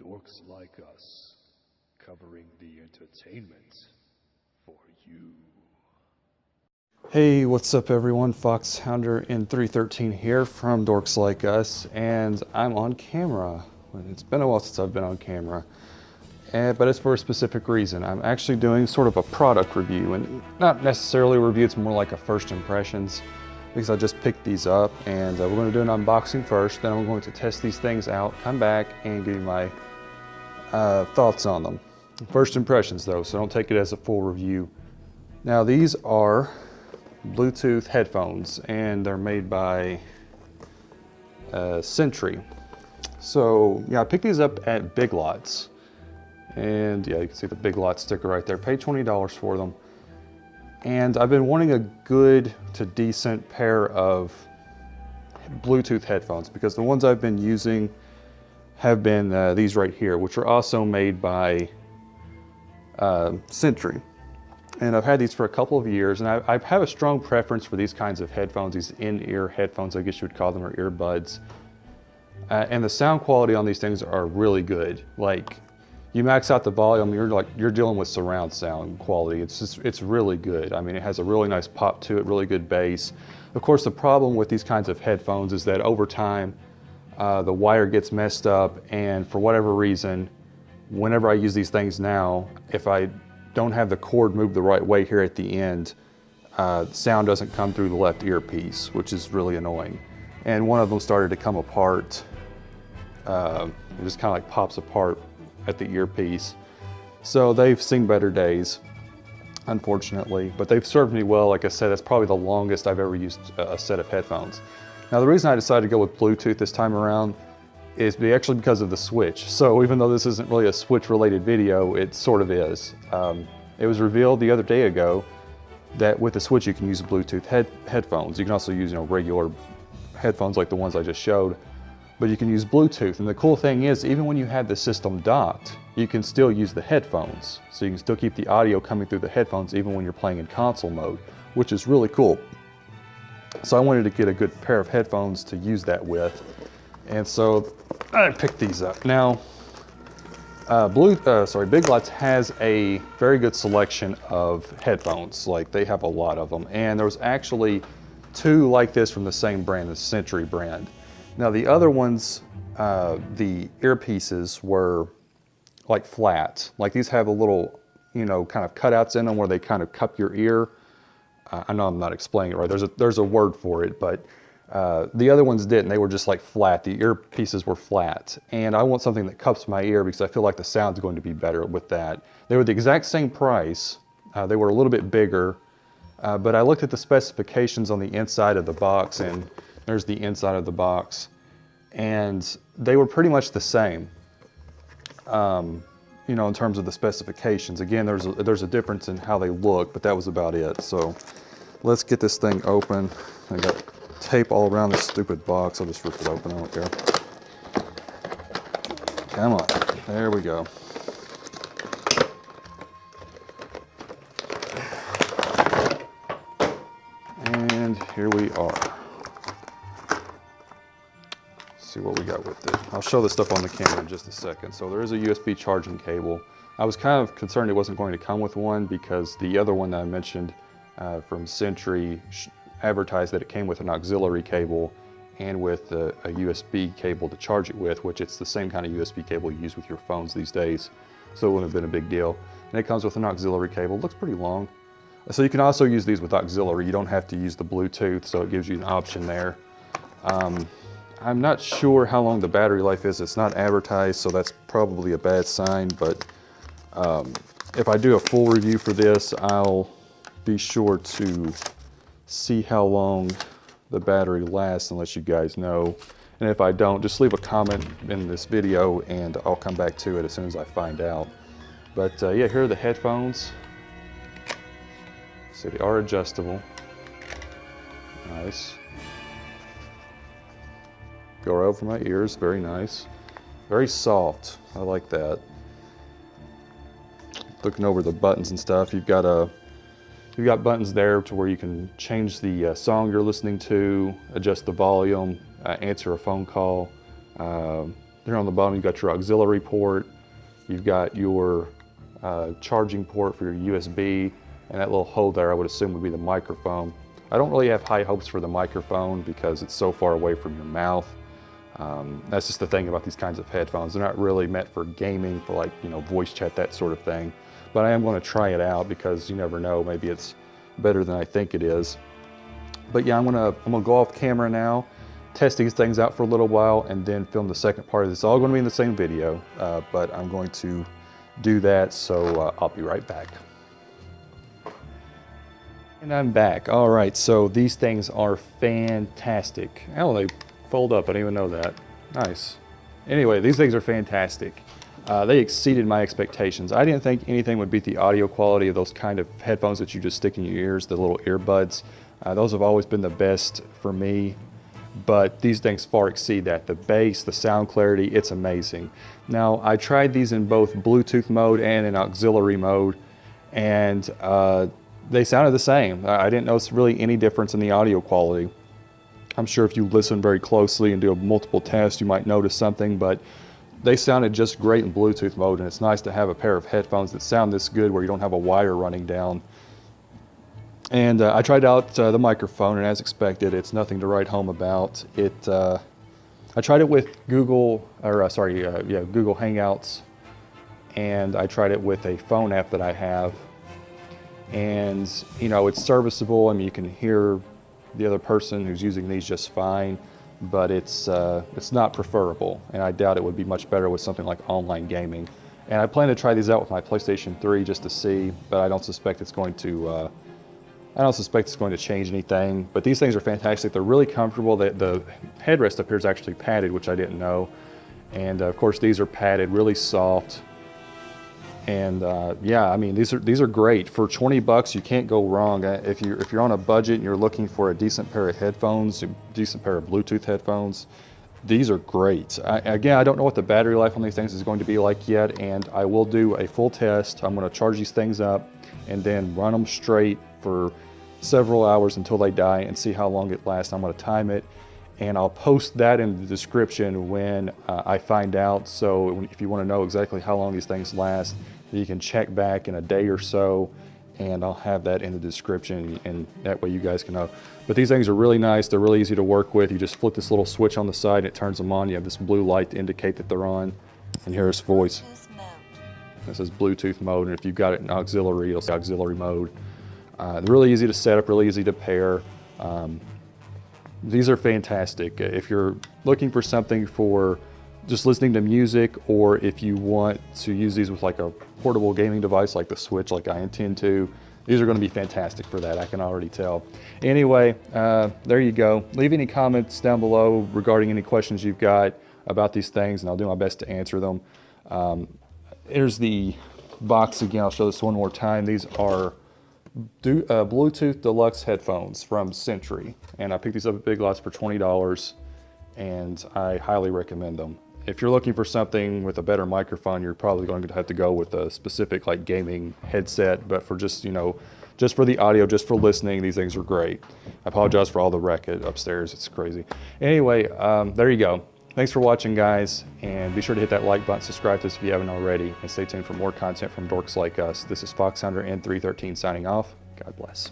Dorks Like Us, covering the entertainment for you. Hey, what's up everyone? Foxhounder in 313 here from Dorks Like Us, and I'm on camera. It's been a while since I've been on camera, but it's for a specific reason. I'm actually doing sort of a product review, and not necessarily a review, it's more like a first impressions, because I just picked these up, and we're going to do an unboxing first, then I'm going to test these things out, come back, and give you my thoughts on them. First impressions though, so don't take it as a full review. Now these are Bluetooth headphones, and they're made by Sentry. So yeah, I picked these up at Big Lots, and yeah, you can see the Big Lots sticker right there. Paid $20 for them, and I've been wanting a good to decent pair of Bluetooth headphones because the ones I've been using have been these right here, which are also made by Sentry. And I've had these for a couple of years, and I have a strong preference for these kinds of headphones, these in-ear headphones, I guess you would call them, or earbuds. And the sound quality on these things are really good. Like, you max out the volume, you're dealing with surround sound quality. It's really good. I mean, it has a really nice pop to it, really good bass. Of course, the problem with these kinds of headphones is that over time, the wire gets messed up, and for whatever reason, whenever I use these things now, if I don't have the cord moved the right way here at the end, sound doesn't come through the left earpiece, which is really annoying. And one of them started to come apart. It just kind of like pops apart at the earpiece. So they've seen better days, unfortunately, but they've served me well. Like I said, that's probably the longest I've ever used a set of headphones. Now the reason I decided to go with Bluetooth this time around is actually because of the switch. So even though this isn't really a switch related video, it sort of is. It was revealed the other day ago that with the switch you can use Bluetooth headphones. You can also use regular headphones like the ones I just showed, but you can use Bluetooth. And the cool thing is, even when you have the system docked, you can still use the headphones. So you can still keep the audio coming through the headphones even when you're playing in console mode, which is really cool. So I wanted to get a good pair of headphones to use that with. And so I picked these up. Now, Big Lots has a very good selection of headphones. Like, they have a lot of them. And there was actually two like this from the same brand, the Sentry brand. Now the other ones, the earpieces were like flat. Like, these have a little, kind of cutouts in them where they kind of cup your ear. I know I'm not explaining it right. There's a word for it, but the other ones didn't. They were just like flat. The earpieces were flat. And I want something that cups my ear because I feel like the sound's going to be better with that. They were the exact same price. They were a little bit bigger, but I looked at the specifications on the inside of the box, and there's the inside of the box, and they were pretty much the same. In terms of the specifications. Again, there's a difference in how they look, but that was about it. So let's get this thing open. I got tape all around this stupid box. I'll just rip it open, I don't care. Come on, there we go. And here we are. See what we got with it. I'll show this stuff on the camera in just a second. So there is a USB charging cable. I was kind of concerned it wasn't going to come with one because the other one that I mentioned from Sentry advertised that it came with an auxiliary cable and with a USB cable to charge it with, which it's the same kind of USB cable you use with your phones these days. So it wouldn't have been a big deal. And it comes with an auxiliary cable. It looks pretty long. So you can also use these with auxiliary. You don't have to use the Bluetooth, so it gives you an option there. I'm not sure how long the battery life is. It's not advertised, so that's probably a bad sign, but if I do a full review for this, I'll be sure to see how long the battery lasts and let you guys know. And if I don't, just leave a comment in this video and I'll come back to it as soon as I find out. But yeah, here are the headphones. So they are adjustable. Nice. Go right over my ears, very nice. Very soft, I like that. Looking over the buttons and stuff, you've got buttons there to where you can change the song you're listening to, adjust the volume, answer a phone call, Here on the bottom, you've got your auxiliary port. You've got your charging port for your USB, and that little hole there I would assume would be the microphone. I don't really have high hopes for the microphone because it's so far away from your mouth. That's just the thing about these kinds of headphones. They're not really meant for gaming, for like, you know, voice chat, that sort of thing. But I am going to try it out because you never know, maybe it's better than I think it is. But yeah, I'm gonna go off camera now, test these things out for a little while, and then film the second part of this. It's all going to be in the same video, but I'm going to do that, so I'll be right back. And I'm back. All right, so these things are fantastic. Oh, they fold up. I didn't even know that. Nice. Anyway, these things are fantastic. They exceeded my expectations. I didn't think anything would beat the audio quality of those kind of headphones that you just stick in your ears, the little earbuds. Those have always been the best for me, but these things far exceed that. The bass, the sound clarity, it's amazing. Now, I tried these in both Bluetooth mode and in auxiliary mode, and they sounded the same. I didn't notice really any difference in the audio quality. I'm sure if you listen very closely and do multiple tests, you might notice something, but they sounded just great in Bluetooth mode, and it's nice to have a pair of headphones that sound this good where you don't have a wire running down. And I tried out the microphone, and as expected, it's nothing to write home about. I tried it with Google Hangouts, and I tried it with a phone app that I have. And you know, it's serviceable. I mean, you can hear the other person who's using these just fine, but it's not preferable, and I doubt it would be much better with something like online gaming. And I plan to try these out with my PlayStation 3 just to see, but I don't suspect it's going to change anything. But these things are fantastic. They're really comfortable. The headrest up here is actually padded, which I didn't know. And of course, these are padded, really soft. And yeah, I mean, these are great. For 20 bucks, you can't go wrong. If you're on a budget and you're looking for a decent pair of headphones, a decent pair of Bluetooth headphones, these are great. Again, I don't know what the battery life on these things is going to be like yet, and I will do a full test. I'm going to charge these things up and then run them straight for several hours until they die and see how long it lasts. I'm going to time it, and I'll post that in the description when I find out. So if you want to know exactly how long these things last, you can check back in a day or so, and I'll have that in the description, and that way you guys can know. But these things are really nice. They're really easy to work with. You just flip this little switch on the side, and it turns them on. You have this blue light to indicate that they're on, and here's voice. This is Bluetooth mode, and if you've got it in auxiliary, it'll say auxiliary mode. They're really easy to set up, really easy to pair. These are fantastic. If you're looking for something for just listening to music, or if you want to use these with like a portable gaming device like the Switch, like I intend to, these are going to be fantastic for that, I can already tell. Anyway, there you go. Leave any comments down below regarding any questions you've got about these things, and I'll do my best to answer them. Here's the box again. I'll show this one more time. These are Bluetooth Deluxe headphones from Sentry, and I picked these up at Big Lots for $20, and I highly recommend them. If you're looking for something with a better microphone, you're probably going to have to go with a specific like gaming headset, but for just, you know, just for the audio, just for listening, these things are great. I apologize for all the racket upstairs, it's crazy. Anyway, there you go. Thanks for watching, guys, and be sure to hit that like button, subscribe to us if you haven't already, and stay tuned for more content from dorks like us. This is Fox Hunter N313 signing off. God bless.